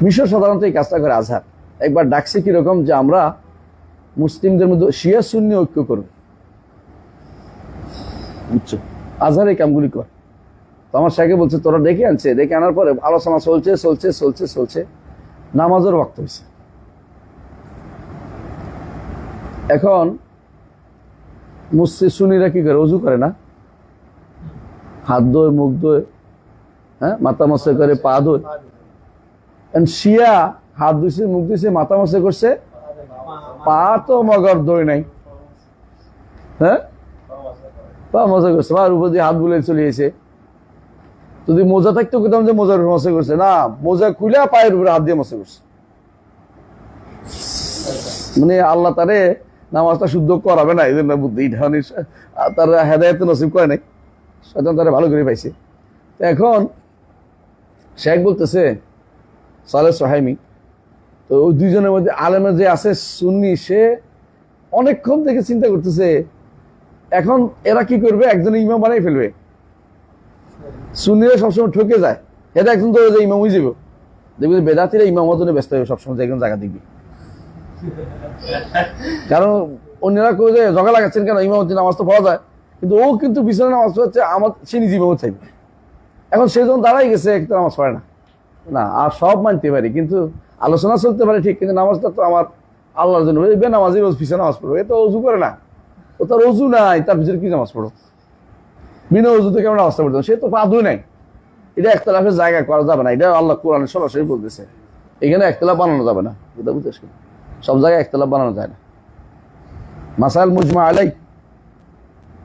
মিশর সাধারণত এই কাজটা করে আজহার। একবার ডাকছে কিরকম যে আমরা মুসলিমদের মধ্যে শিয়া সুন্নি ঐক্য করব, বুঝছো, আজহার এই কামগুলি কর। তো আমার শাইখে বলছে তোরা ডেকে আনছে, ডেকে আনার পরে আলোচনা চলছে চলছে চলছে চলছে, নামাজের ওয়াক্ত হয়েছে। এখন মুসলিম সুন্নিরা কি করে, অজু করে না, হাত ধোয়, মুখ ধোয়, হ্যাঁ, মাথা মশা করে, পা ধোয়। শিয়া হাত ধুইছে, মুখ ধুইছে, মাথা মশা করছে, পা তো মগর ধোয় নাই, হ্যাঁ, পা মশা করছে, পার উপর দিয়ে হাত বুলে চলে এসে। যদি মোজা থাকতো কোথাও যে মোজার উপর মশা করছে, না, মোজা খুলে পায়ের উপরে হাত দিয়ে মশা করছে। মানে আল্লাহ তারে নামাজটা শুদ্ধ করাবে না, এই জন্য বুদ্ধি তার হেদায়েত নসিব করে নাই, শয়তান তারা ভালো করে পাইছে। তো এখন শেখ বলতেছে সালেহ সোহাইমি, তো ওই দুইজনের মধ্যে আলেমের যে আছে সুন্নি, সে অনেকক্ষণ থেকে চিন্তা করতেছে এখন এরা কি করবে, একজন ইমাম বানাই ফেলবে। সুন্নিরা সবসময় ঠকে যায়, এটা একজন তো ইমাম হয়ে যাবে, দেখবি বেদাতিরা ইমাম হওয়ার জন্য ব্যস্ত হবে সবসময়, একজন জায়গা দেখবি। কারণ অন্যরা কেউ যে জগা লাগাচ্ছেন কেন, ইমাম হচ্ছে নামাজ তো পাওয়া যায়, কিন্তু ও কিন্তু পিছনে নামাজ পড়াচ্ছে, আমার সে নিজে ইমাম চাইবে। এখন সে যখন দাঁড়াই গেছে, একটা নামাজ পড়ে না, না আর সব মানতে পারি, কিন্তু আলোচনা চলতে পারে ঠিক, কিন্তু নামাজটা তো আমার আল্লাহর জন্য, বেনামাজি রোজ পিছনে নামাজ পড়বো, এ তো অজু করে না, ও তার অজু নাই, তার পিছনে কি নামাজ পড়ো, বিনা অজুতে কেমন নামাজটা পড়তো, সে তো পাদুই নাই। এটা একতলাফের জায়গা করা যাবে না, এটা আল্লাহ কোরআনে সরাসরি বলতেছে, এখানে একতলাফ বানানো যাবে না, বুঝতে সব জায়গায় একতলাফ বানানো যায় না। মাসাইল মুজমা আলাই,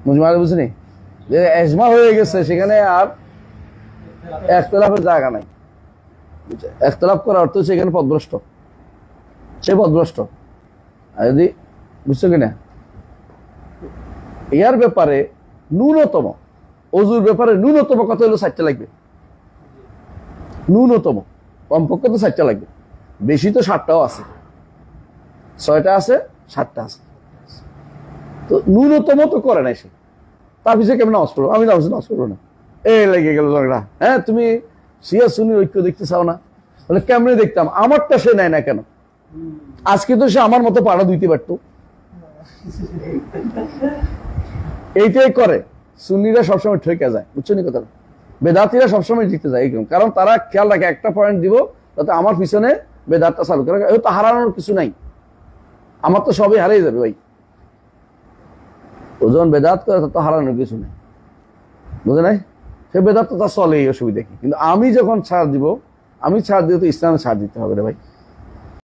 মুজমা আলাই বুঝিনি, যে এজমা হয়ে গেছে সেখানে আর একতলাফের জায়গা নাই। একতলাফ করার অর্থ হচ্ছে এখানে পথভ্রষ্ট, সে পথভ্রষ্ট। আর যদি বুঝছো কিনা, এর ব্যাপারে ন্যূনতম, অজুর ব্যাপারে ন্যূনতম কত হলো 60টা লাগবে, ন্যূনতম কমপক্ষে তো 60টা লাগবে, বেশি তো 60টাও আছে, 6টা আছে, 7টা আছে, তো ন্যূনতম তো করে নাই সে। তার পিছিয়ে কেমন নামাজ পড়বো, আমি নামাজ পড়বো না, এই লেগে গেল ঝগড়া। হ্যাঁ, তুমি শিয়া সুন্নির ঐক্য দেখতে চাও না, তাহলে কেমনে দেখতাম, আমারটা সে নেয় না কেন, আজকে তো সে আমার মতো পাড়া দিতে পারতো। এইটাই করে সুন্নিরা সবসময় ঠকে যায়, বুঝছো নি কথা, বেদাতিরা সবসময় জিতে যায় এইরকম, কারণ তারা খেয়াল রাখে একটা পয়েন্ট দিব তাতে আমার পিছনে বেদাতটা চালু করে, তো হারানোর কিছু নাই, আমার তো সবই হারিয়ে যাবে ভাই, ও যখন বেদাত করে তো হারানোর কিছু নেই, বুঝে নাই, সে বেদাত তো তার চলে, এই অসুবিধা কি। কিন্তু আমি যখন ছাড় দিব, আমি ছাড় দিলে তো ইসলামে ছাড় দিতে হবে রে ভাই।